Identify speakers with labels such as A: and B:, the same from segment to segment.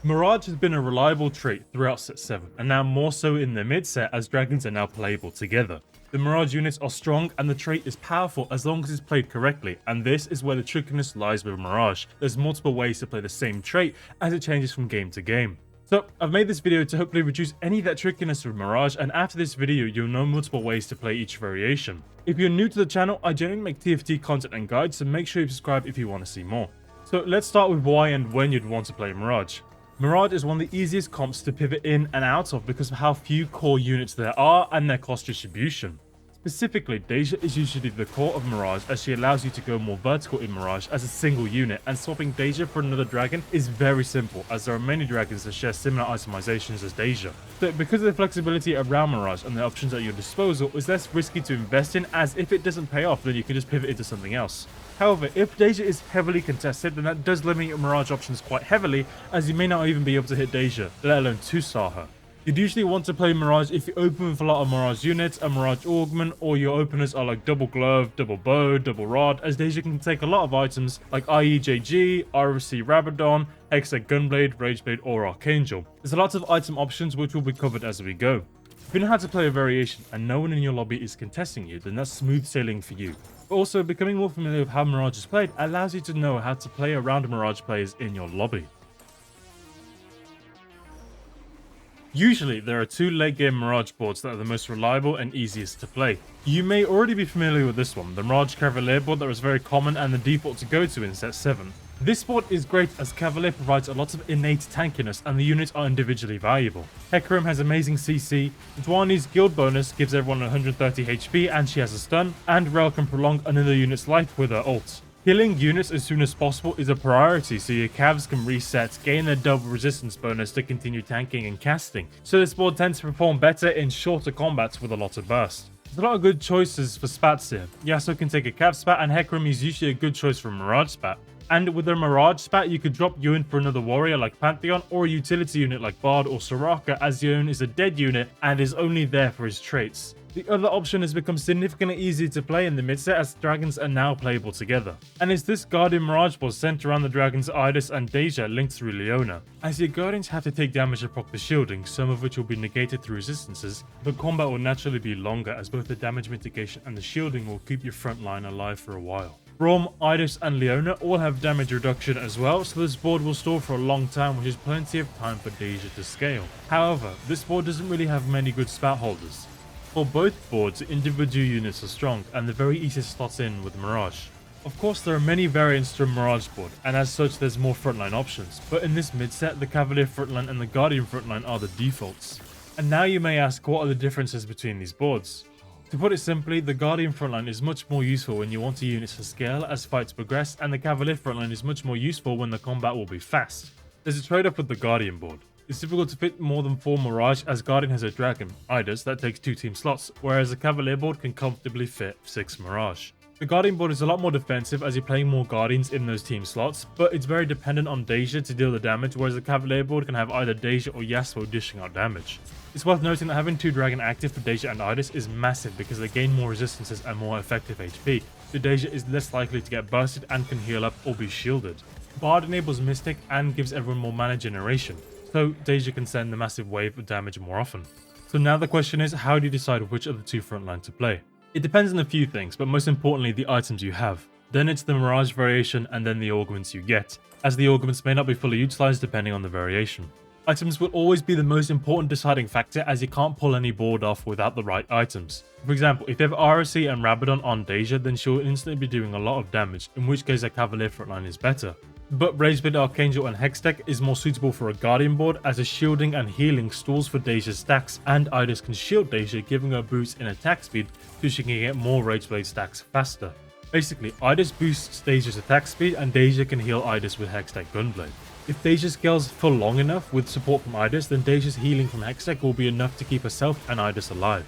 A: Mirage has been a reliable trait throughout set 7, and now more so in the mid set as dragons are now playable together. The Mirage units are strong and the trait is powerful as long as it's played correctly, and this is where the trickiness lies with Mirage. There's multiple ways to play the same trait as it changes from game to game. So I've made this video to hopefully reduce any of that trickiness with Mirage, and after this video you'll know multiple ways to play each variation. If you're new to the channel, I generally make TFT content and guides, so make sure you subscribe if you want to see more. So let's start with why and when you'd want to play Mirage. Mirage is one of the easiest comps to pivot in and out of because of how few core units there are and their cost distribution. Specifically, Deja is usually the core of Mirage as she allows you to go more vertical in Mirage as a single unit, and swapping Deja for another dragon is very simple as there are many dragons that share similar itemizations as Deja. So because of the flexibility around Mirage and the options at your disposal, it's less risky to invest in, as if it doesn't pay off then you can just pivot into something else. However, if Deja is heavily contested, then that does limit your Mirage options quite heavily, as you may not even be able to hit Deja, let alone 2-star her. You'd usually want to play Mirage if you open with a lot of Mirage units, a Mirage Augment, or your openers are like Double Glove, Double Bow, Double Rod, as Deja can take a lot of items like IEJG, RFC Rabadon, Hextech Gunblade, Rageblade, or Archangel. There's a lot of item options which will be covered as we go. If you know how to play a variation and no one in your lobby is contesting you, then that's smooth sailing for you. But also, becoming more familiar with how Mirage is played allows you to know how to play around Mirage players in your lobby. Usually, there are two late game Mirage boards that are the most reliable and easiest to play. You may already be familiar with this one, the Mirage Cavalier board that was very common and the default to go to in set 7. This board is great as Cavalier provides a lot of innate tankiness and the units are individually valuable. Hecarim has amazing CC, Dwani's guild bonus gives everyone 130 HP and she has a stun, and Rel can prolong another unit's life with her ult. Killing units as soon as possible is a priority so your Cavs can reset, gain a double resistance bonus to continue tanking and casting, so this board tends to perform better in shorter combats with a lot of burst. There's a lot of good choices for spats here. Yasuo can take a Cav spat and Hecarim is usually a good choice for a Mirage spat. And with a Mirage spat, you could drop Yuan for another warrior like Pantheon, or a utility unit like Bard or Soraka, as Yuan is a dead unit and is only there for his traits. The other option has become significantly easier to play in the mid set as dragons are now playable together. And it's this Guardian Mirage board centered around the dragons Idis and Deja linked through Leona. As your Guardians have to take damage to proc the shielding, some of which will be negated through resistances, but combat will naturally be longer as both the damage mitigation and the shielding will keep your front line alive for a while. Braum, Idis and Leona all have damage reduction as well, so this board will store for a long time, which is plenty of time for Deja to scale. However, this board doesn't really have many good spat holders. For both boards, individual units are strong and they're very easy to slot in with Mirage. Of course, there are many variants to a Mirage board, and as such there's more frontline options, but in this mid set, the Cavalier frontline and the Guardian frontline are the defaults. And now you may ask, what are the differences between these boards? To put it simply, the Guardian frontline is much more useful when you want your units to scale as fights progress, and the Cavalier frontline is much more useful when the combat will be fast. There's a trade-off with the Guardian board. It's difficult to fit more than 4 Mirage as Guardian has a dragon, Idis, that takes 2 team slots, whereas the Cavalier board can comfortably fit 6 Mirage. The Guardian board is a lot more defensive as you're playing more Guardians in those team slots, but it's very dependent on Deja to deal the damage, whereas the Cavalier board can have either Deja or Yasuo dishing out damage. It's worth noting that having 2 dragon active for Deja and Idis is massive because they gain more resistances and more effective HP, so Deja is less likely to get bursted and can heal up or be shielded. Bard enables Mystic and gives everyone more mana generation, so Deja can send a massive wave of damage more often. So now the question is, how do you decide which of the 2 frontline to play? It depends on a few things, but most importantly the items you have. Then it's the Mirage variation and then the augments you get, as the augments may not be fully utilized depending on the variation. Items will always be the most important deciding factor as you can't pull any board off without the right items. For example, if you have RSC and Rabadon on Deja, then she'll instantly be doing a lot of damage, in which case a Cavalier frontline is better. But Rageblade, Archangel and Hextech is more suitable for a Guardian board as the shielding and healing stalls for Deja's stacks, and Idis can shield Deja, giving her a boost in attack speed so she can get more Rageblade stacks faster. Basically, Idis boosts Deja's attack speed and Deja can heal Idis with Hextech Gunblade. If Deja scales for long enough with support from Idis, then Deja's healing from Hextech will be enough to keep herself and Idis alive.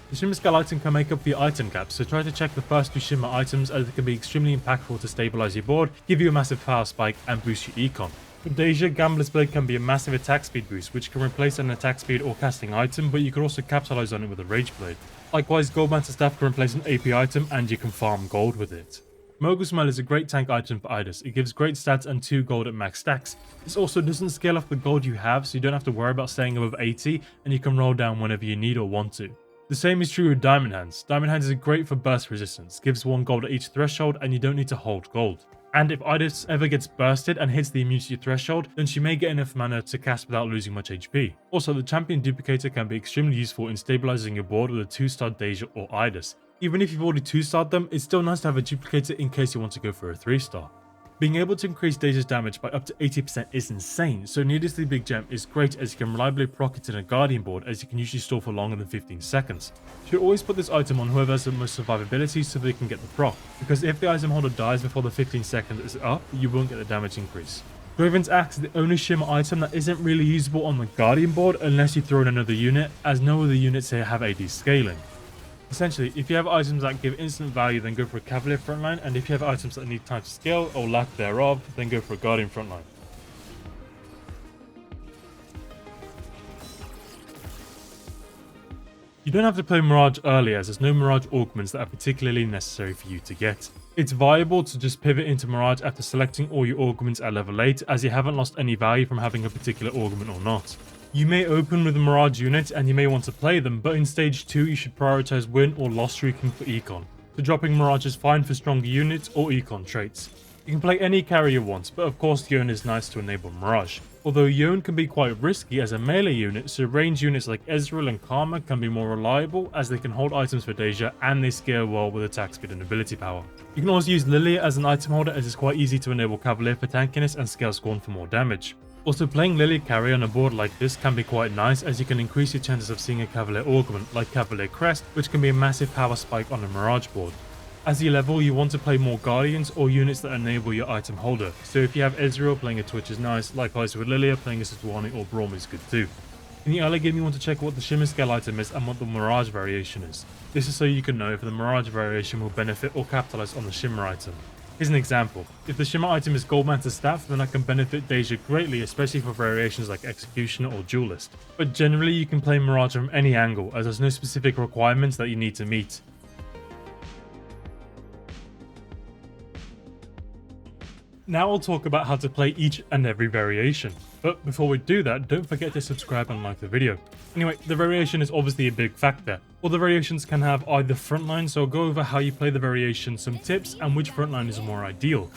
A: The Shimmer Scale item can make up for your item gap, so try to check the first 2 Shimmer items as it can be extremely impactful to stabilize your board, give you a massive power spike and boost your econ. For Deja, Gambler's Blade can be a massive attack speed boost which can replace an attack speed or casting item, but you can also capitalize on it with a Rage Blade. Likewise, Goldmancer Staff can replace an AP item and you can farm gold with it. Mogul Smell is a great tank item for Idis. It gives great stats and 2 gold at max stacks. This also doesn't scale off the gold you have, so you don't have to worry about staying above 80, and you can roll down whenever you need or want to. The same is true with Diamond Hands. Diamond Hands is great for burst resistance, gives 1 gold at each threshold, and you don't need to hold gold. And if Idis ever gets bursted and hits the immunity threshold, then she may get enough mana to cast without losing much HP. Also, the champion duplicator can be extremely useful in stabilizing your board with a 2-star Deja or Idis. Even if you've already 2-starred them, it's still nice to have a duplicator in case you want to go for a 3-star. Being able to increase Deja's damage by up to 80% is insane, so Needlessly Big Gem is great as you can reliably proc it in a Guardian board, as you can usually stall for longer than 15 seconds. You should always put this item on whoever has the most survivability so they can get the proc, because if the item holder dies before the 15 seconds is up, you won't get the damage increase. Draven's Axe is the only shimmer item that isn't really usable on the Guardian board unless you throw in another unit, as no other units here have AD scaling. Essentially, if you have items that give instant value, then go for a Cavalier frontline, and if you have items that need time to scale or lack thereof, then go for a Guardian frontline. You don't have to play Mirage early, as there's no Mirage augments that are particularly necessary for you to get. It's viable to just pivot into Mirage after selecting all your augments at level 8, as you haven't lost any value from having a particular augment or not. You may open with a Mirage unit and you may want to play them, but in stage 2 you should prioritize win or loss streaking for econ. So dropping Mirage is fine for stronger units or econ traits. You can play any carry you want, but of course Yone is nice to enable Mirage. Although Yone can be quite risky as a melee unit, so range units like Ezreal and Karma can be more reliable as they can hold items for Deja and they scale well with attack speed and ability power. You can also use Lilia as an item holder, as it's quite easy to enable Cavalier for tankiness and scale Scorn for more damage. Also, playing Lilia carry on a board like this can be quite nice, as you can increase your chances of seeing a Cavalier augment like Cavalier Crest, which can be a massive power spike on a Mirage board. As you level, you want to play more Guardians or units that enable your item holder, so if you have Ezreal, playing a Twitch is nice, likewise with Lilia, playing a Sejuani or Braum is good too. In the early game you want to check what the Shimmer scale item is and what the Mirage variation is. This is so you can know if the Mirage variation will benefit or capitalize on the Shimmer item. Here's an example. If the Shimmer item is Goldmancer's Staff, then that can benefit Deja greatly, especially for variations like Executioner or Duelist. But generally you can play Mirage from any angle, as there's no specific requirements that you need to meet. Now I'll talk about how to play each and every variation. But before we do that, don't forget to subscribe and like the video. Anyway, the variation is obviously a big factor. All the variations can have either frontline, so I'll go over how you play the variation, some tips, and which frontline is more ideal.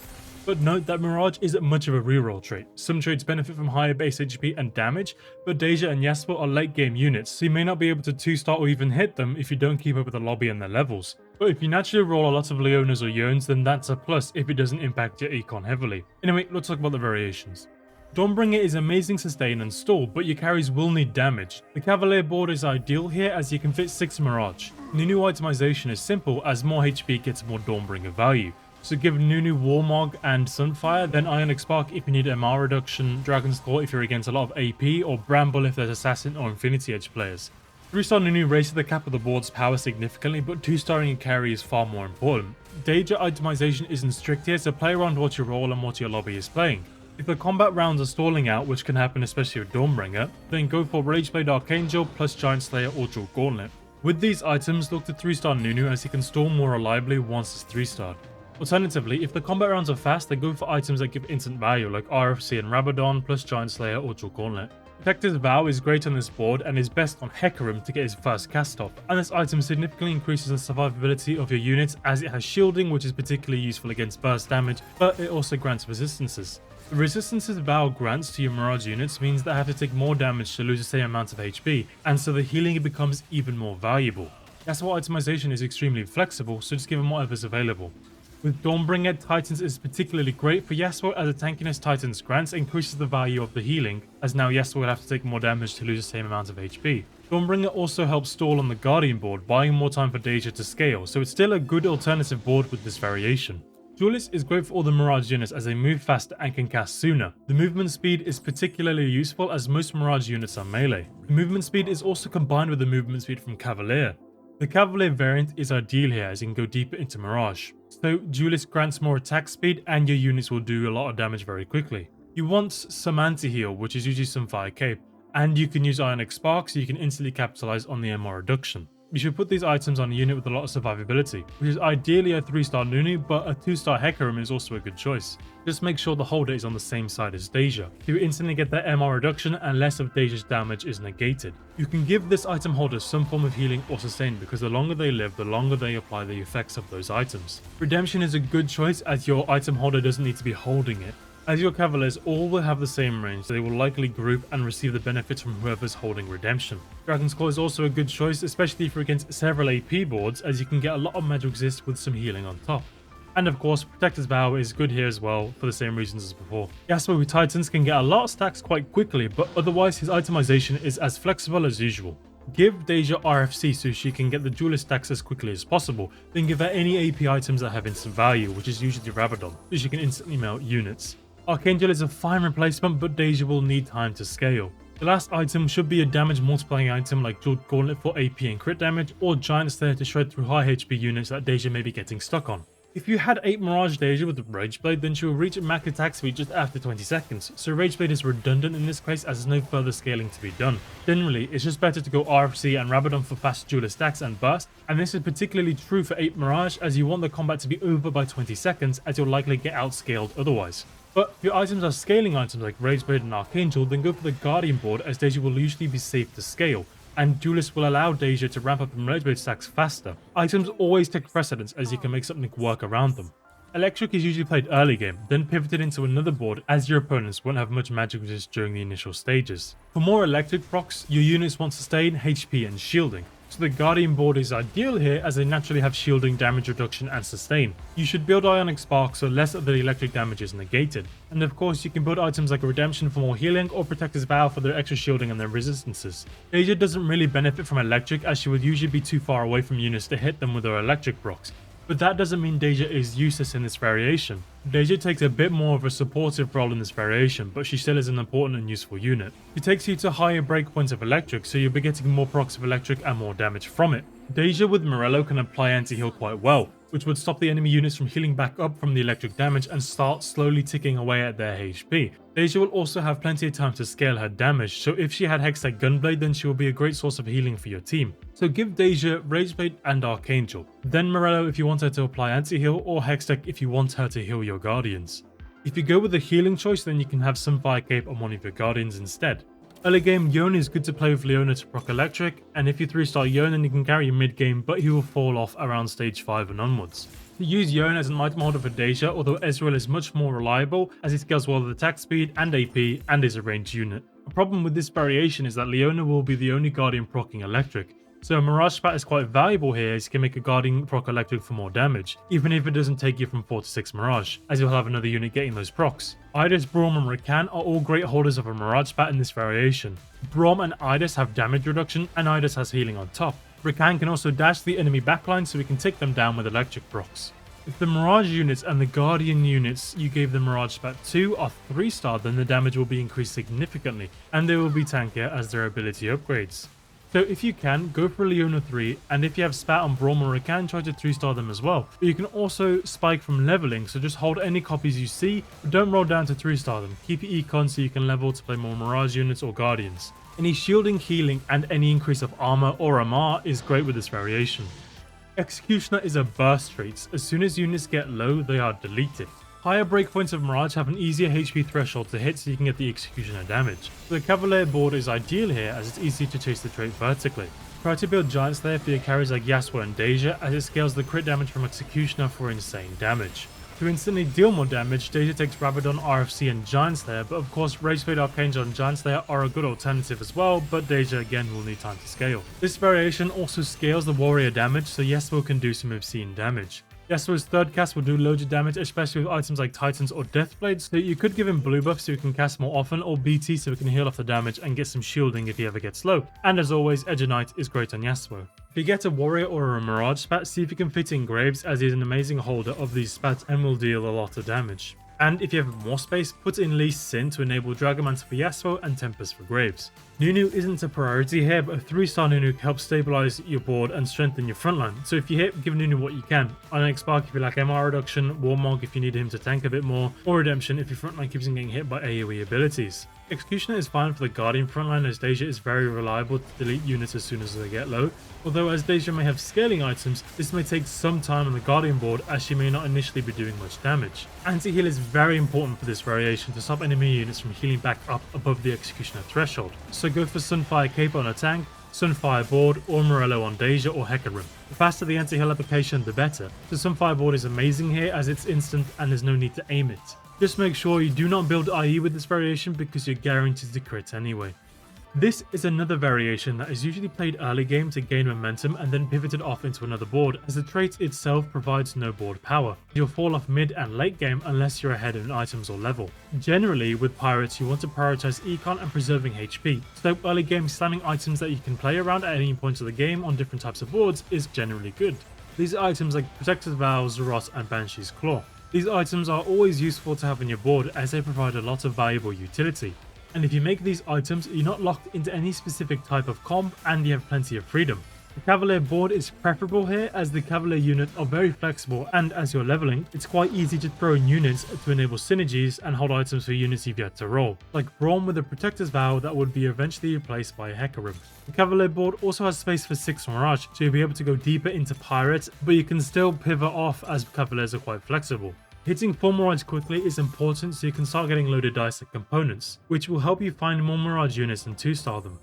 A: But note that Mirage isn't much of a reroll trait. Some traits benefit from higher base HP and damage, but Deja and Yasuo are late game units, so you may not be able to 2-star or even hit them if you don't keep up with the lobby and their levels. But if you naturally roll a lot of Leonas or Yones, then that's a plus if it doesn't impact your econ heavily. Anyway, let's talk about the variations. Dawnbringer is amazing sustain and stall, but your carries will need damage. The Cavalier board is ideal here as you can fit 6 Mirage. Nunu itemization is simple, as more HP gets more Dawnbringer value. So give Nunu Warmog and Sunfire, then Ionic Spark if you need MR reduction, Dragon's Claw if you're against a lot of AP, or Bramble if there's Assassin or Infinity Edge players. 3-star Nunu raises the cap of the board's power significantly, but 2-starring a carry is far more important. Deja itemization isn't strict here, so play around what you roll and what your lobby is playing. If the combat rounds are stalling out, which can happen especially with Dawnbringer, then go for Rageblade Archangel plus Giant Slayer or Dual Gauntlet. With these items, look to 3-star Nunu as he can stall more reliably once it's 3-starred. Alternatively, if the combat rounds are fast, then go for items that give instant value like RFC and Rabadon plus Giant Slayer or Dual Gauntlet. Protector's Vow is great on this board and is best on Hecarim to get his first cast off, and this item significantly increases the survivability of your units as it has shielding, which is particularly useful against burst damage, but it also grants resistances. The resistances Vow grants to your Mirage units means they have to take more damage to lose the same amount of HP, and so the healing becomes even more valuable. That's why itemization is extremely flexible, so just give them whatever's available. With Dawnbringer, Titans is particularly great for Yasuo, as the tankiness Titans grants increases the value of the healing, as now Yasuo will have to take more damage to lose the same amount of HP. Dawnbringer also helps stall on the Guardian board, buying more time for Deja to scale, so it's still a good alternative board with this variation. Duelist is great for all the Mirage units as they move faster and can cast sooner. The movement speed is particularly useful as most Mirage units are melee. The movement speed is also combined with the movement speed from Cavalier. The Cavalier variant is ideal here as you can go deeper into Mirage. So Duelist grants more attack speed and your units will do a lot of damage very quickly. You want some anti-heal, which is usually some Fire Cape, and you can use Ionic Spark so you can instantly capitalize on the MR reduction. You should put these items on a unit with a lot of survivability, which is ideally a 3-star Nunu, but a 2-star Hecarim is also a good choice. Just make sure the holder is on the same side as Deja. You instantly get that MR reduction and less of Deja's damage is negated. You can give this item holder some form of healing or sustain because the longer they live, the longer they apply the effects of those items. Redemption is a good choice as your item holder doesn't need to be holding it. As your Cavaliers all will have the same range, so they will likely group and receive the benefits from whoever's holding Redemption. Dragon's Claw is also a good choice, especially if you're against several AP boards, as you can get a lot of magic resist with some healing on top. And of course, Protector's Vow is good here as well, for the same reasons as before. Yasuo with Titans can get a lot of stacks quite quickly, but otherwise his itemization is as flexible as usual. Give Deja RFC so she can get the Duelist stacks as quickly as possible, then give her any AP items that have instant value, which is usually Rabadon, so she can instantly melt units. Archangel is a fine replacement, but Deja will need time to scale. The last item should be a damage multiplying item like Jeweled Gauntlet for AP and crit damage, or Giant Slayer to shred through high HP units that Deja may be getting stuck on. If you had 8 Mirage Deja with the Rage Blade, then she will reach max attack speed just after 20 seconds, so Rage Blade is redundant in this case as there's no further scaling to be done. Generally, it's just better to go RFC and Rabadon for fast Duelist stacks and burst, and this is particularly true for 8 Mirage as you want the combat to be over by 20 seconds as you'll likely get outscaled otherwise. But if your items are scaling items like Rage Blade and Archangel, then go for the Guardian board as Deja will usually be safe to scale, and Duelist will allow Deja to ramp up in Rage Blade stacks faster. Items always take precedence as you can make something work around them. Electric is usually played early game, then pivoted into another board as your opponents won't have much magic resist during the initial stages. For more electric procs, your units want sustain, HP and shielding. So the Guardian board is ideal here as they naturally have shielding, damage reduction and sustain. You should build Ionic Spark so less of the electric damage is negated. And of course you can build items like Redemption for more healing or Protector's Vow for their extra shielding and their resistances. Deja doesn't really benefit from electric as she would usually be too far away from units to hit them with her electric procs. But that doesn't mean Deja is useless in this variation. Deja takes a bit more of a supportive role in this variation, but she still is an important and useful unit. She takes you to higher breakpoints of electric, so you'll be getting more procs of electric and more damage from it. Deja with Morello can apply anti-heal quite well, which would stop the enemy units from healing back up from the electric damage and start slowly ticking away at their HP. Deja will also have plenty of time to scale her damage, so if she had Hextech Gunblade then she will be a great source of healing for your team. So give Deja Rageblade and Archangel, then Morello if you want her to apply anti-heal, or Hextech if you want her to heal your Guardians. If you go with the healing choice then you can have some Fire Cape on one of your Guardians instead. Early game, Yone is good to play with Leona to proc electric, and if you 3-star Yone then you can carry mid game, but he will fall off around stage 5 and onwards. You use Yone as an item holder for Deja, although Ezreal is much more reliable as he scales well with attack speed and AP and is a ranged unit. A problem with this variation is that Leona will be the only Guardian proccing electric. So a Mirage Spat is quite valuable here as you can make a Guardian proc electric for more damage, even if it doesn't take you from 4 to 6 Mirage, as you'll have another unit getting those procs. Idis, Braum and Rakan are all great holders of a Mirage Spat in this variation. Braum and Idis have damage reduction and Idis has healing on top. Rakan can also dash the enemy backline so we can take them down with electric procs. If the Mirage units and the Guardian units you gave the Mirage Spat to are 3-star, then the damage will be increased significantly and they will be tankier as their ability upgrades. So if you can, go for Leona 3, and if you have Spat on Braum or Rakan, try to 3-star them as well. But you can also spike from leveling, so just hold any copies you see, but don't roll down to 3-star them. Keep your econ so you can level to play more Mirage units or Guardians. Any shielding, healing, and any increase of armor or MR is great with this variation. Executioner is a burst trait. As soon as units get low, they are deleted. Higher breakpoints of Mirage have an easier HP threshold to hit so you can get the Executioner damage. The Cavalier board is ideal here as it's easy to chase the trait vertically. Try to build Giant Slayer for your carries like Yasuo and Deja as it scales the crit damage from Executioner for insane damage. To instantly deal more damage, Deja takes Rabadon, RFC and Giant Slayer, but of course Rageblade, Archangel and Giant Slayer are a good alternative as well, but Deja again will need time to scale. This variation also scales the warrior damage, so Yasuo can do some obscene damage. Yasuo's third cast will do loads of damage, especially with items like Titans or Deathblades, so you could give him blue buff so he can cast more often, or BT so he can heal off the damage and get some shielding if he ever gets low. And as always, Edge of Night is great on Yasuo. If you get a warrior or a Mirage Spat, see if you can fit in Graves as he is an amazing holder of these spats and will deal a lot of damage. And if you have more space, put in Lee Sin to enable Dragomancer for Yasuo and Tempest for Graves. Nunu isn't a priority here, but a 3-star Nunu helps stabilize your board and strengthen your frontline. So if you hit, give Nunu what you can. Ionic Spark if you like MR reduction, Warmog if you need him to tank a bit more, or Redemption if your frontline keeps on getting hit by AoE abilities. Executioner is fine for the Guardian frontline as Deja is very reliable to delete units as soon as they get low, although as Deja may have scaling items, this may take some time on the Guardian board as she may not initially be doing much damage. Anti-heal is very important for this variation to stop enemy units from healing back up above the Executioner threshold, so go for Sunfire Cape on a tank, Sunfire board, or Morello on Deja or Hecarim. The faster the anti-heal application the better, so Sunfire board is amazing here as it's instant and there's no need to aim it. Just make sure you do not build IE with this variation because you're guaranteed to crit anyway. This is another variation that is usually played early game to gain momentum and then pivoted off into another board, as the trait itself provides no board power. You'll fall off mid and late game unless you're ahead in items or level. Generally with pirates you want to prioritize econ and preserving HP, so early game slamming items that you can play around at any point of the game on different types of boards is generally good. These are items like Protector's Vow, Rot and Banshee's Claw. These items are always useful to have on your board as they provide a lot of valuable utility. And if you make these items, you're not locked into any specific type of comp and you have plenty of freedom. The Cavalier board is preferable here as the Cavalier units are very flexible and as you're leveling, it's quite easy to throw in units to enable synergies and hold items for units you've yet to roll, like Braum with a Protector's Vow that would be eventually replaced by a Hecarim. The Cavalier board also has space for 6 Mirage, so you'll be able to go deeper into Pirates, but you can still pivot off as Cavaliers are quite flexible. Hitting 4 Mirage quickly is important so you can start getting loaded dice at components, which will help you find more Mirage units and 2-star them.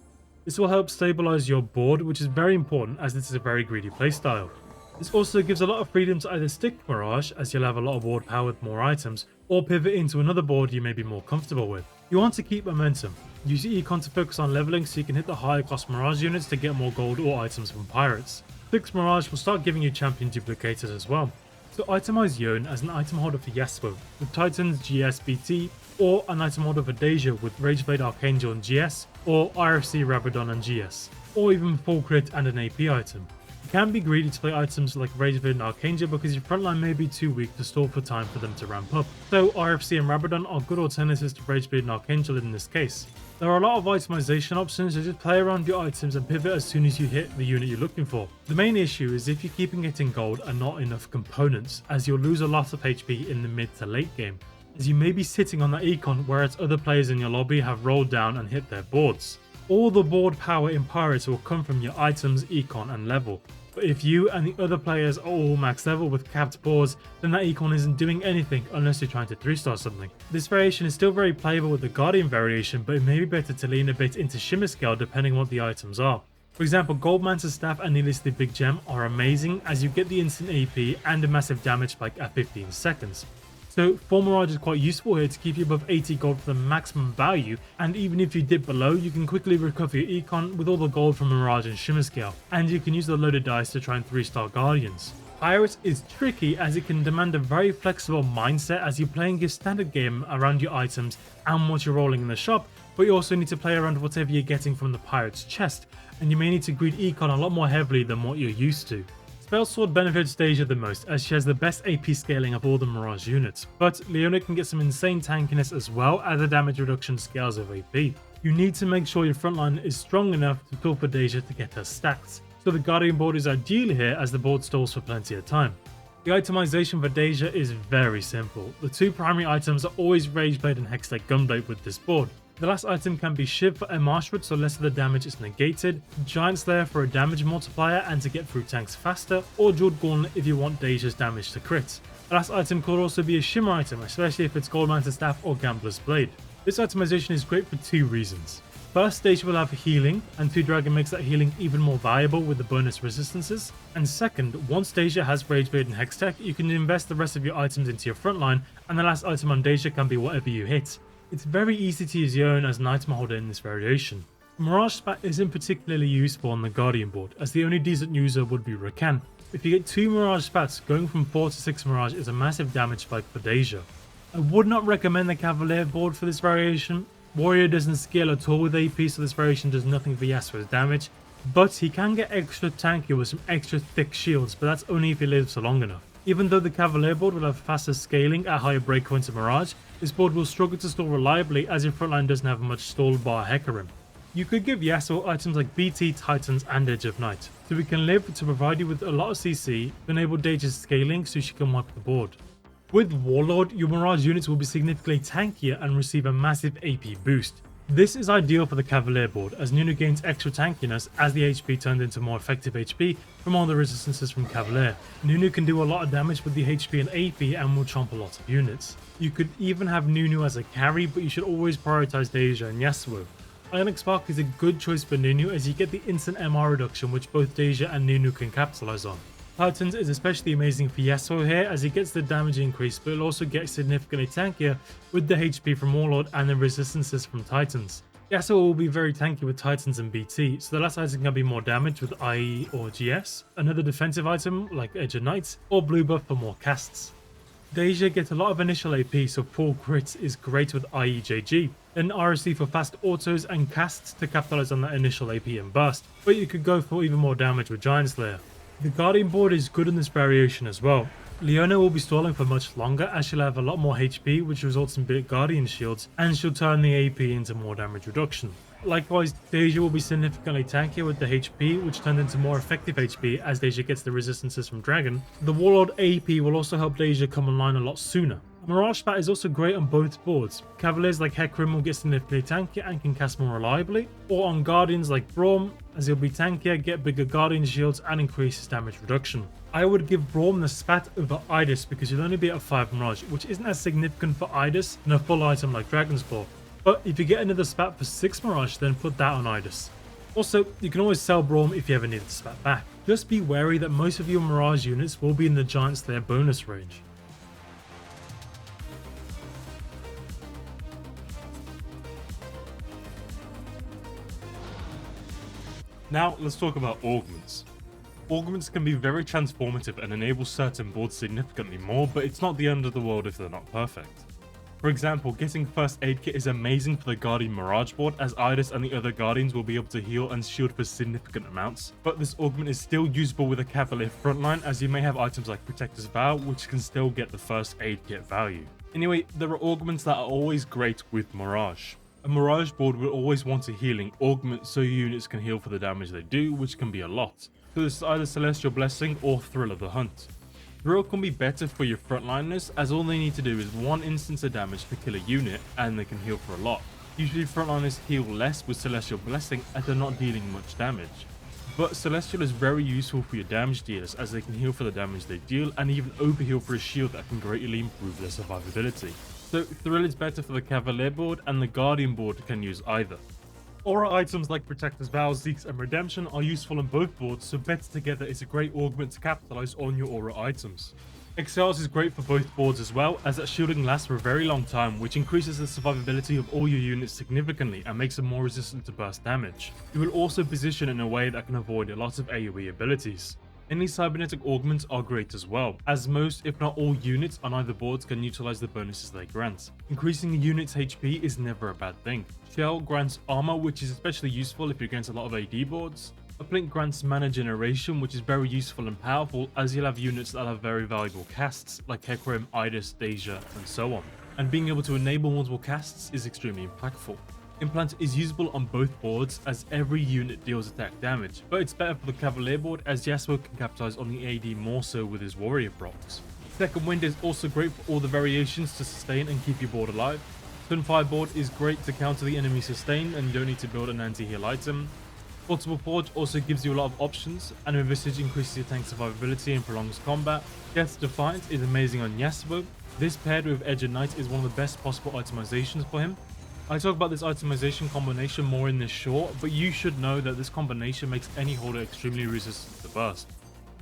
A: This will help stabilize your board, which is very important as this is a very greedy playstyle. This also gives a lot of freedom to either stick Mirage as you'll have a lot of board power with more items, or pivot into another board you may be more comfortable with. You want to keep momentum. Use your econ to focus on leveling so you can hit the higher cost Mirage units to get more gold or items from pirates. 6 Mirage will start giving you champion duplicators as well. So itemize Yone as an item holder for Yasuo with Titan's GS BT, or an item holder for Deja with Rageblade Archangel and GS, or RFC Rabadon and GS, or even full crit and an AP item. You can be greedy to play items like Rageblade and Archangel because your frontline may be too weak to stall for time for them to ramp up, so RFC and Rabadon are good alternatives to Rageblade and Archangel in this case. There are a lot of itemization options, so just play around your items and pivot as soon as you hit the unit you're looking for. The main issue is if you're keeping it in gold and not enough components, as you'll lose a lot of HP in the mid to late game, as you may be sitting on that econ whereas other players in your lobby have rolled down and hit their boards. All the board power in Pirates will come from your items, econ and level. But if you and the other players are all max level with capped boards, then that econ isn't doing anything unless you're trying to 3-star something. This variation is still very playable with the Guardian variation, but it may be better to lean a bit into Shimmer Scale depending on what the items are. For example, Gold Mantis Staff and Nihilist the Big Gem are amazing as you get the instant AP and a massive damage spike at 15 seconds. So 4 Mirage is quite useful here to keep you above 80 gold for the maximum value, and even if you dip below, you can quickly recover your econ with all the gold from Mirage and Shimmer Scale, and you can use the loaded dice to try and 3-star Guardians. Pirates is tricky as it can demand a very flexible mindset as you're playing your standard game around your items and what you're rolling in the shop, but you also need to play around whatever you're getting from the Pirate's chest, and you may need to greed econ a lot more heavily than what you're used to. Spellsword benefits Deja the most as she has the best AP scaling of all the Mirage units, but Leona can get some insane tankiness as well as the damage reduction scales of AP. You need to make sure your frontline is strong enough to stall for Deja to get her stacked, so the Guardian board is ideal here as the board stalls for plenty of time. The itemization for Deja is very simple. The 2 primary items are always Rageblade and Hextech Gunblade with this board. The last item can be Shiv for a Marshwood so less of the damage is negated, Giant Slayer for a damage multiplier and to get through tanks faster, or Jeweled Gauntlet if you want Deja's damage to crit. The last item could also be a Shimmer item, especially if it's Gold Mantis Staff or Gambler's Blade. This itemization is great for 2 reasons. First, Deja will have healing, and 2 Dragon makes that healing even more valuable with the bonus resistances. And second, once Deja has Rageblade and Hextech, you can invest the rest of your items into your frontline, and the last item on Deja can be whatever you hit. It's very easy to use Yone as an item holder in this variation. Mirage Spat isn't particularly useful on the Guardian board, as the only decent user would be Rakan. If you get 2 Mirage Spats, going from 4 to 6 Mirage is a massive damage spike for Deja. I would not recommend the Cavalier board for this variation. Warrior doesn't scale at all with AP, so this variation does nothing for Yasuo's damage, but he can get extra tanky with some extra thick shields, but that's only if he lives for long enough. Even though the Cavalier board will have faster scaling at higher breakpoints of Mirage, this board will struggle to stall reliably as your frontline doesn't have much stall bar Hecarim. You could give Yasuo items like BT, Titans and Edge of Night, so we can live to provide you with a lot of CC to enable Deja's scaling so she can wipe the board. With Warlord, your Mirage units will be significantly tankier and receive a massive AP boost. This is ideal for the Cavalier board, as Nunu gains extra tankiness as the HP turned into more effective HP from all the resistances from Cavalier. Nunu can do a lot of damage with the HP and AP and will chomp a lot of units. You could even have Nunu as a carry, but you should always prioritize Deja and Yasuo. Ionic Spark is a good choice for Nunu as you get the instant MR reduction which both Deja and Nunu can capitalize on. Titans is especially amazing for Yasuo here as he gets the damage increase, but it'll also get significantly tankier with the HP from Warlord and the resistances from Titans. Yasuo will be very tanky with Titans and BT, so the last item can be more damage with IE or GS, another defensive item like Edge of Knight, or blue buff for more casts. Deja gets a lot of initial AP, so full crits is great with IEJG, then RSC for fast autos and casts to capitalize on that initial AP and burst, but you could go for even more damage with Giant Slayer. The Guardian board is good in this variation as well. Leona will be stalling for much longer as she'll have a lot more HP which results in big Guardian shields, and she'll turn the AP into more damage reduction. Likewise, Deja will be significantly tankier with the HP which turned into more effective HP as Deja gets the resistances from Dragon. The Warlord AP will also help Deja come online a lot sooner. Mirage Spat is also great on both boards. Cavaliers like Hecarim will get significantly tankier and can cast more reliably, or on Guardians like Braum, as he'll be tankier, get bigger Guardian shields and increase his damage reduction. I would give Braum the Spat over Idis because you'll only be at 5 Mirage, which isn't as significant for Idis than a full item like Dragon's Claw. But if you get another Spat for 6 Mirage, then put that on Idis. Also, you can always sell Braum if you ever need the Spat back. Just be wary that most of your Mirage units will be in the Giant Slayer bonus range. Now let's talk about Augments. Augments can be very transformative and enable certain boards significantly more, but it's not the end of the world if they're not perfect. For example, getting First Aid Kit is amazing for the Guardian Mirage board as Idis and the other Guardians will be able to heal and shield for significant amounts, but this augment is still usable with a Cavalier frontline as you may have items like Protector's Vow which can still get the First Aid Kit value. Anyway, there are augments that are always great with Mirage. A Mirage board will always want a healing augment so your units can heal for the damage they do, which can be a lot. So this is either Celestial Blessing or Thrill of the Hunt. Thrill can be better for your frontliners as all they need to do is 1 instance of damage to kill a unit and they can heal for a lot. Usually frontliners heal less with Celestial Blessing as they're not dealing much damage. But Celestial is very useful for your damage dealers as they can heal for the damage they deal and even overheal for a shield that can greatly improve their survivability. So Thrill is better for the Cavalier board and the Guardian board can use either. Aura items like Protector's Vow, Zeeks and Redemption are useful on both boards, so better together is a great augment to capitalize on your aura items. Exiles is great for both boards as well, as that shielding lasts for a very long time, which increases the survivability of all your units significantly and makes them more resistant to burst damage. You will also position in a way that can avoid a lot of AoE abilities. Any cybernetic augments are great as well, as most if not all units on either boards can utilize the bonuses they grant. Increasing a unit's HP is never a bad thing. Shell grants armor, which is especially useful if you're against a lot of AD boards. Uplink grants mana generation, which is very useful and powerful as you'll have units that have very valuable casts like Hecarim, Idis, Deja and so on. And being able to enable multiple casts is extremely impactful. Implant is usable on both boards as every unit deals attack damage, but it's better for the Cavalier board as Yasuo can capitalize on the AD more so with his warrior procs. Second Wind is also great for all the variations to sustain and keep your board alive. Sunfire board is great to counter the enemy sustain and you don't need to build an anti-heal item. Portable Forge also gives you a lot of options, and Revisage increases your tank survivability and prolongs combat. Death's Defiance is amazing on Yasuo. This paired with Edge of Knight is one of the best possible itemizations for him. I talk about this itemization combination more in this short, but you should know that this combination makes any holder extremely resistant to burst.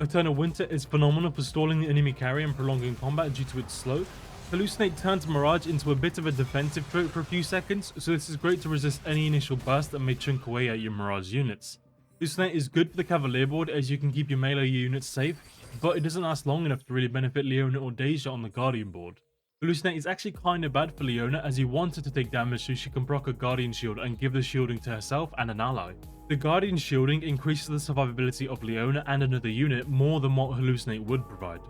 A: Eternal Winter is phenomenal for stalling the enemy carry and prolonging combat due to its slow. Hallucinate turns Mirage into a bit of a defensive trait for a few seconds, so this is great to resist any initial burst that may chunk away at your Mirage units. Hallucinate is good for the Cavalier board as you can keep your melee units safe, but it doesn't last long enough to really benefit Leona or Deja on the Guardian board. Hallucinate is actually kinda bad for Leona as you want her to take damage so she can proc a Guardian shield and give the shielding to herself and an ally. The Guardian shielding increases the survivability of Leona and another unit more than what Hallucinate would provide.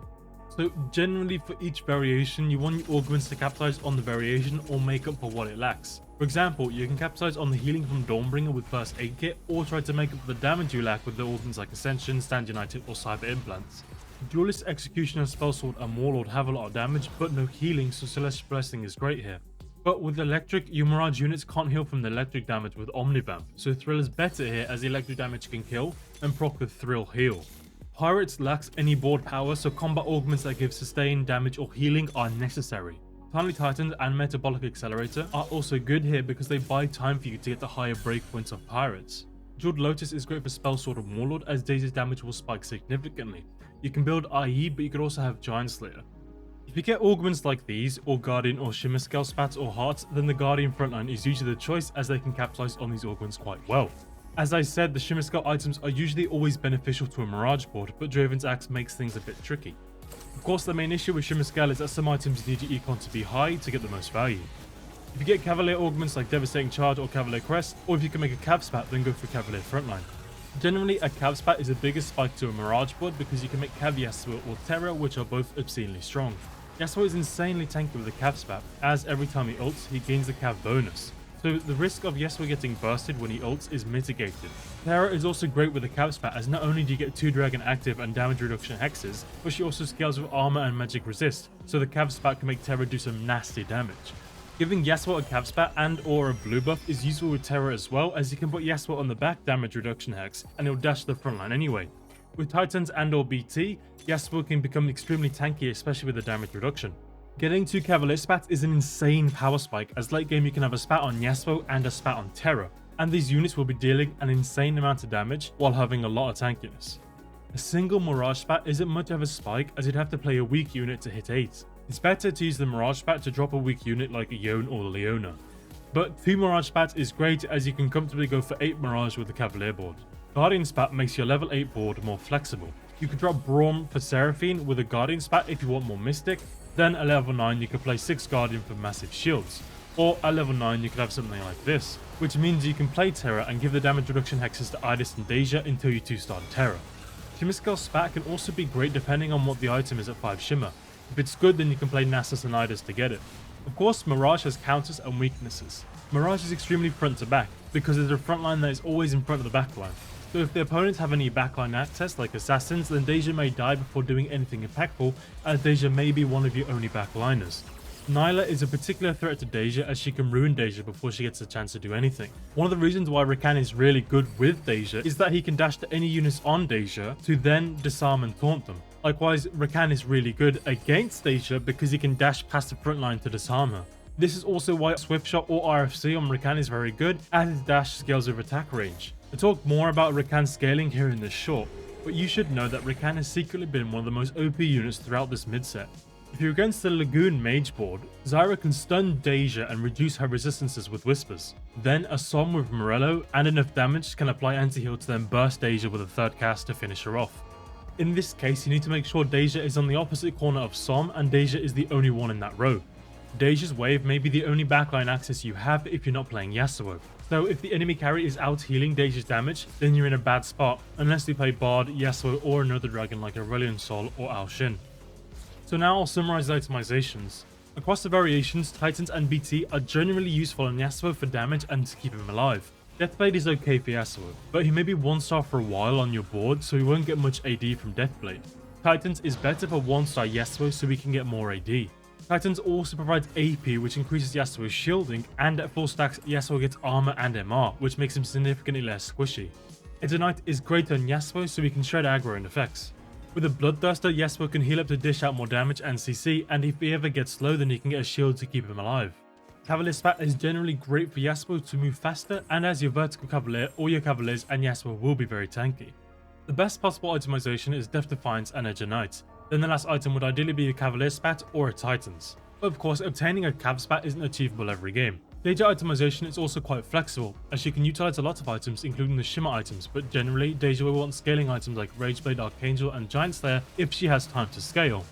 A: So generally for each variation, you want your augments to capitalize on the variation or make up for what it lacks. For example, you can capitalize on the healing from Dawnbringer with First Aid Kit, or try to make up for the damage you lack with the augments like Ascension, Stand United or Cyber Implants. Duelist, Executioner, Spellsword and Warlord have a lot of damage but no healing, so Celestial Blessing is great here. But with electric, your Mirage units can't heal from the electric damage with Omnivamp, so Thrill is better here as the electric damage can kill and proc with Thrill heal. Pirates lacks any board power, so combat augments that give sustain, damage or healing are necessary. Timely Titans and Metabolic Accelerator are also good here because they buy time for you to get the higher breakpoints of Pirates. Jeweled Lotus is great for Spellsword and Warlord as Daisy's damage will spike significantly. You can build IE, but you could also have Giant Slayer. If you get augments like these, or Guardian or Shimmer Scale Spats or Hearts, then the Guardian frontline is usually the choice as they can capitalize on these augments quite well. As I said, the Shimmer Scale items are usually always beneficial to a Mirage board, but Draven's Axe makes things a bit tricky. Of course, the main issue with Shimmer Scale is that some items need your econ to be high to get the most value. If you get Cavalier augments like Devastating Charge or Cavalier Crest, or if you can make a Cav Spat, then go for Cavalier frontline. Generally, a Cav Spat is the biggest spike to a Mirage board because you can make Cav Yasuo or Terra, which are both obscenely strong. Yasuo is insanely tanky with a Cav Spat, as every time he ults, he gains the Cav bonus. So the risk of Yasuo getting bursted when he ults is mitigated. Terra is also great with a Cav Spat as not only do you get 2 Dragon active and damage reduction hexes, but she also scales with armor and magic resist, so the Cav Spat can make Terra do some nasty damage. Giving Yasuo a Cav Spat and or a blue buff is useful with Terra as well, as you can put Yasuo on the back damage reduction hex and he'll dash to the frontline anyway. With Titans and or BT, Yasuo can become extremely tanky, especially with the damage reduction. Getting 2 Cavalier Spats is an insane power spike, as late game you can have a spat on Yasuo and a spat on Terra, and these units will be dealing an insane amount of damage while having a lot of tankiness. A single Mirage Spat isn't much of a spike, as you'd have to play a weak unit to hit 8. It's better to use the Mirage Spat to drop a weak unit like Yone or Leona. But 2 Mirage Spats is great, as you can comfortably go for 8 Mirage with the Cavalier board. Guardian Spat makes your level 8 board more flexible. You could drop Braum for Seraphine with a Guardian Spat if you want more Mystic, then at level 9 you could play 6 Guardian for massive shields. Or at level 9 you could have something like this, which means you can play Terra and give the damage reduction hexes to Idis and Deja until you 2-star Terra. Shimmer Scale Spat can also be great depending on what the item is at 5 Shimmer. If it's good, then you can play Nasus and Idis to get it. Of course, Mirage has counters and weaknesses. Mirage is extremely front to back, because there's a front line that is always in front of the back line. So if the opponents have any backline access like Assassins, then Deja may die before doing anything impactful, as Deja may be one of your only backliners. Nyla is a particular threat to Deja, as she can ruin Deja before she gets a chance to do anything. One of the reasons why Rakan is really good with Deja is that he can dash to any units on Deja to then disarm and taunt them. Likewise, Rakan is really good against Deja because he can dash past the front line to disarm her. This is also why Swift Shot or RFC on Rakan is very good, as his dash scales with attack range. I'll talk more about Rakan's scaling here in this short, but you should know that Rakan has secretly been one of the most OP units throughout this mid-set. If you're against the Lagoon Mage board, Zyra can stun Deja and reduce her resistances with Whispers. Then a Som with Morello and enough damage can apply anti-heal to then burst Deja with a 3rd cast to finish her off. In this case, you need to make sure Deja is on the opposite corner of Som and Deja is the only one in that row. Deja's wave may be the only backline access you have if you're not playing Yasuo. So if the enemy carry is out healing Deja's damage, then you're in a bad spot, unless you play Bard, Yasuo or another dragon like Aurelion Sol or Ao Shin. So now I'll summarize the itemizations. Across the variations, Titans and BT are generally useful in Yasuo for damage and to keep him alive. Deathblade is okay for Yasuo, but he may be 1-star for a while on your board, so he won't get much AD from Deathblade. Titans is better for 1-star Yasuo so he can get more AD. Titans also provides AP, which increases Yasuo's shielding, and at full stacks Yasuo gets armor and MR, which makes him significantly less squishy. Ignite is great on Yasuo so he can shred aggro and effects. With a Bloodthirster, Yasuo can heal up to dish out more damage and CC, and if he ever gets slow then he can get a shield to keep him alive. Cavalier Spat is generally great for Yasuo to move faster, and as your vertical Cavalier, all your Cavaliers and Yasuo will be very tanky. The best possible itemization is Death Defiance and Edge Knight. Then the last item would ideally be a Cavalier Spat or a Titans. But of course, obtaining a Cav Spat isn't achievable every game. Deja itemization is also quite flexible, as she can utilize a lot of items including the Shimmer items, but generally Deja will want scaling items like Rageblade, Archangel and Giant Slayer if she has time to scale.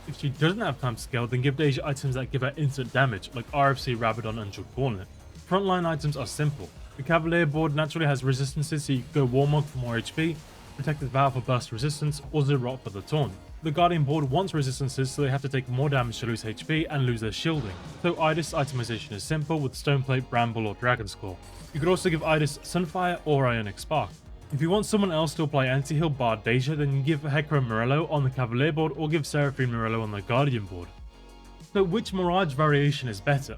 A: If she doesn't have time to scale, then give Deja items that give her instant damage, like RFC, Rabadon and Jeweled Gauntlet. Frontline items are simple. The Cavalier board naturally has resistances, so you can go Warmog for more HP, Protected Vow for burst resistance, or Zerot for the taunt. The Guardian board wants resistances, so they have to take more damage to lose HP and lose their shielding. So Idis itemization is simple with Stoneplate, Bramble or Dragon's Claw. You could also give Idis Sunfire or Ionic Spark. If you want someone else to apply anti-heal Bard Deja, then you give Hekra Morello on the Cavalier board or give Seraphine Morello on the Guardian board. So which Mirage variation is better?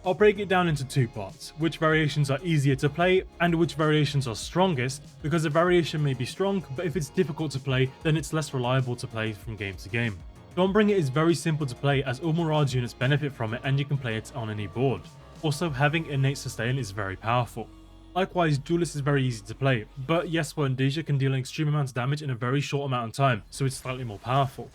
A: I'll break it down into two parts, which variations are easier to play and which variations are strongest, because a variation may be strong, but if it's difficult to play, then it's less reliable to play from game to game. Dawnbringer is very simple to play as all Mirage units benefit from it and you can play it on any board. Also, having innate sustain is very powerful. Likewise, Duelist is very easy to play, but Yasuo and Deja can deal an extreme amount of damage in a very short amount of time, so it's slightly more powerful.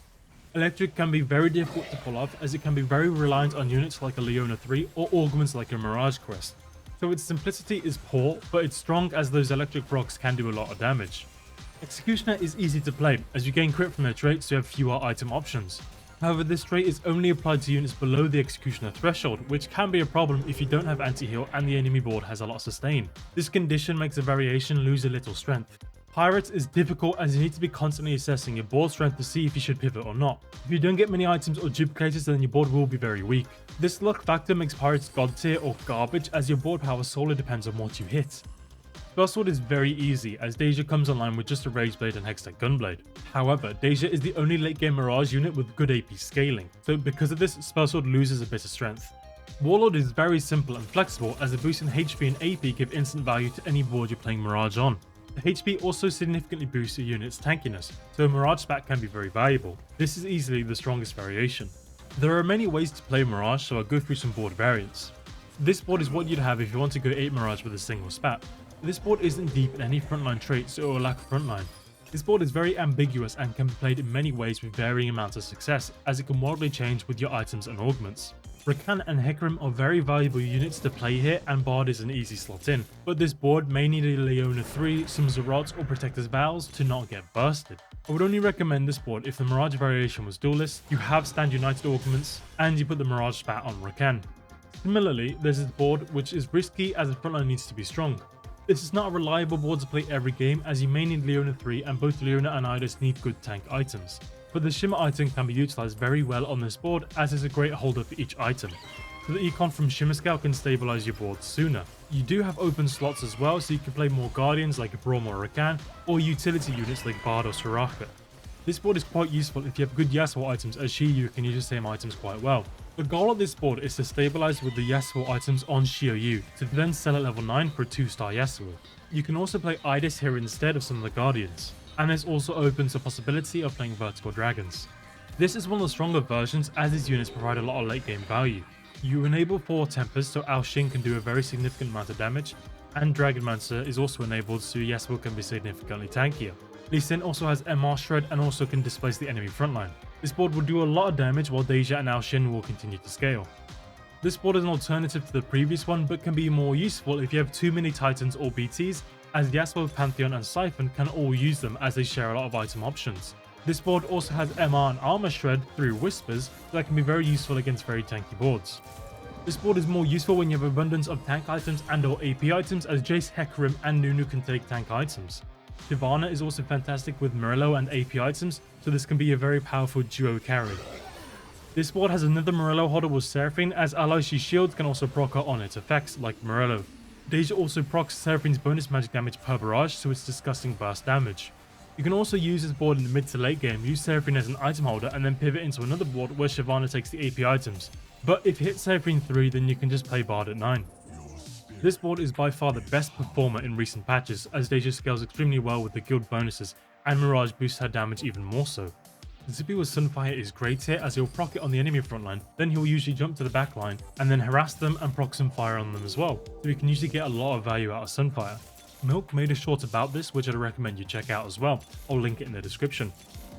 A: Electric can be very difficult to pull off as it can be very reliant on units like a Leona 3 or augments like a Mirage Crest. So its simplicity is poor, but it's strong as those electric procs can do a lot of damage. Executioner is easy to play as you gain crit from their trait, so you have fewer item options. However, this trait is only applied to units below the Executioner threshold, which can be a problem if you don't have anti-heal and the enemy board has a lot of sustain. This condition makes the variation lose a little strength. Pirates is difficult as you need to be constantly assessing your board strength to see if you should pivot or not. If you don't get many items or duplicators, then your board will be very weak. This luck factor makes Pirates god tier or garbage as your board power solely depends on what you hit. Spellsword is very easy as Deja comes online with just a Rageblade and Hextech Gunblade. However, Deja is the only late game Mirage unit with good AP scaling, so because of this, Spellsword loses a bit of strength. Warlord is very simple and flexible as the boost in HP and AP give instant value to any board you're playing Mirage on. The HP also significantly boosts your unit's tankiness, so a Mirage spat can be very valuable. This is easily the strongest variation. There are many ways to play Mirage, so I'll go through some board variants. This board is what you'd have if you want to go 8 Mirage with a single spat. This board isn't deep in any frontline trait, so it will lack a frontline. This board is very ambiguous and can be played in many ways with varying amounts of success, as it can wildly change with your items and augments. Rakan and Hecarim are very valuable units to play here, and Bard is an easy slot in, but this board may need a Leona 3, some Zerots or Protector's Vows to not get bursted. I would only recommend this board if the Mirage variation was Duelist, you have Stand United augments, and you put the Mirage spat on Rakan. Similarly, there's this board which is risky as the frontline needs to be strong. This is not a reliable board to play every game as you may need Leona 3 and both Leona and Iris need good tank items. But the Shimmer item can be utilised very well on this board as it's a great holder for each item. So the econ from Shimmer Scale can stabilise your board sooner. You do have open slots as well, so you can play more Guardians like Braum or Rakan, or utility units like Bard or Soraka. This board is quite useful if you have good Yasuo items as Shiyu can use the same items quite well. The goal of this board is to stabilise with the Yasuo items on Shiyu to then sell at level 9 for a 2-star Yasuo. You can also play Idis here instead of some of the Guardians, and this also opens the possibility of playing Vertical Dragons. This is one of the stronger versions as these units provide a lot of late game value. You enable 4 Tempers so Ao Shin can do a very significant amount of damage, and Dragonmancer is also enabled so Yasuo can be significantly tankier. Lee Sin also has MR Shred and also can displace the enemy frontline. This board will do a lot of damage while Deja and Ao Shin will continue to scale. This board is an alternative to the previous one but can be more useful if you have too many Titans or BTs, as Yasuo, Pantheon and Siphon can all use them as they share a lot of item options. This board also has MR and Armor Shred through Whispers, so that can be very useful against very tanky boards. This board is more useful when you have abundance of tank items and or AP items as Jace, Hecarim and Nunu can take tank items. Shyvana is also fantastic with Morello and AP items, so this can be a very powerful duo carry. This board has another Morello holder with Seraphine, as allies she shields can also proc her on its effects like Morello. Deja also procs Seraphine's bonus magic damage per barrage, so it's disgusting burst damage. You can also use this board in the mid to late game, use Seraphine as an item holder and then pivot into another board where Shyvana takes the AP items. But if you hit Seraphine 3 then you can just play Bard at 9. This board is by far the best performer in recent patches as Deja scales extremely well with the guild bonuses and Mirage boosts her damage even more so. Zippy with Sunfire is great here as he'll proc it on the enemy frontline, then he'll usually jump to the backline and then harass them and proc some fire on them as well, so he can usually get a lot of value out of Sunfire. Milk made a short about this which I'd recommend you check out as well, I'll link it in the description.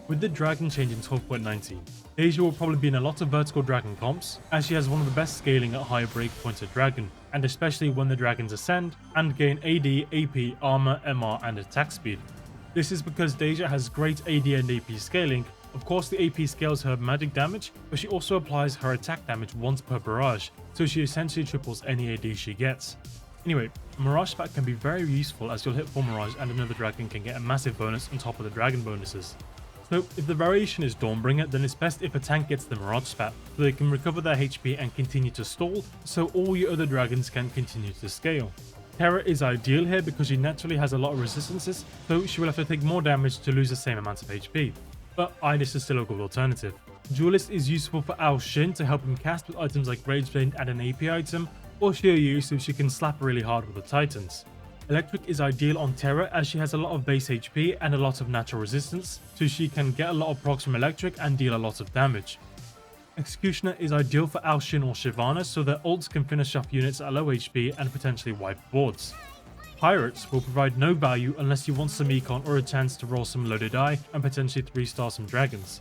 A: With the dragon change in 12.19, Deja will probably be in a lot of vertical dragon comps, as she has one of the best scaling at higher breakpoints of dragon, and especially when the dragons ascend and gain AD, AP, armor, MR and attack speed. This is because Deja has great AD and AP scaling. Of course the AP scales her magic damage, but she also applies her attack damage once per barrage, so she essentially triples any AD she gets. Anyway, Mirage Spat can be very useful as you'll hit 4 Mirage and another dragon can get a massive bonus on top of the dragon bonuses. So if the variation is Dawnbringer, then it's best if a tank gets the Mirage Spat, so they can recover their HP and continue to stall, so all your other dragons can continue to scale. Terra is ideal here because she naturally has a lot of resistances, so she will have to take more damage to lose the same amount of HP, but Idis is still a good alternative. Duelist is useful for Ao Shin to help him cast with items like Rageblade and an AP item, or Shiryu so she can slap really hard with the Titans. Electric is ideal on Terra as she has a lot of base HP and a lot of natural resistance, so she can get a lot of procs from Electric and deal a lot of damage. Executioner is ideal for Ao Shin or Shyvana so their ults can finish off units at low HP and potentially wipe boards. Pirates will provide no value unless you want some econ or a chance to roll some loaded eye and potentially 3-star some dragons.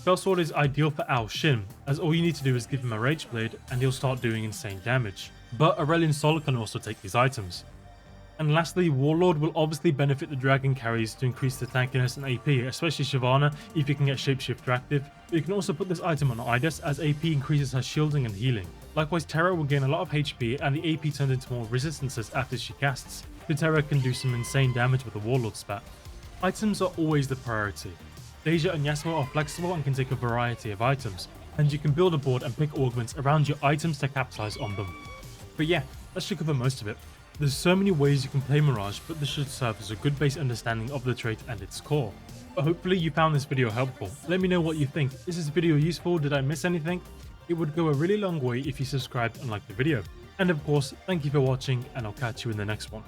A: Spellsword is ideal for Ao Shin, as all you need to do is give him a Rageblade and he'll start doing insane damage. But Aurelion Sol can also take these items. And lastly, Warlord will obviously benefit the dragon carries to increase the tankiness and AP, especially Shyvana if you can get Shapeshifter active. But you can also put this item on Idas as AP increases her shielding and healing. Likewise, Terra will gain a lot of HP and the AP turns into more resistances after she casts, so Terra can do some insane damage with the Warlord spat. Items are always the priority. Deja and Yasuo are flexible and can take a variety of items, and you can build a board and pick augments around your items to capitalize on them. But yeah, that should cover most of it. There's so many ways you can play Mirage, but this should serve as a good base understanding of the trait and its core. But hopefully you found this video helpful. Let me know what you think. Is this video useful? Did I miss anything? It would go a really long way if you subscribed and liked the video. And of course, thank you for watching and I'll catch you in the next one.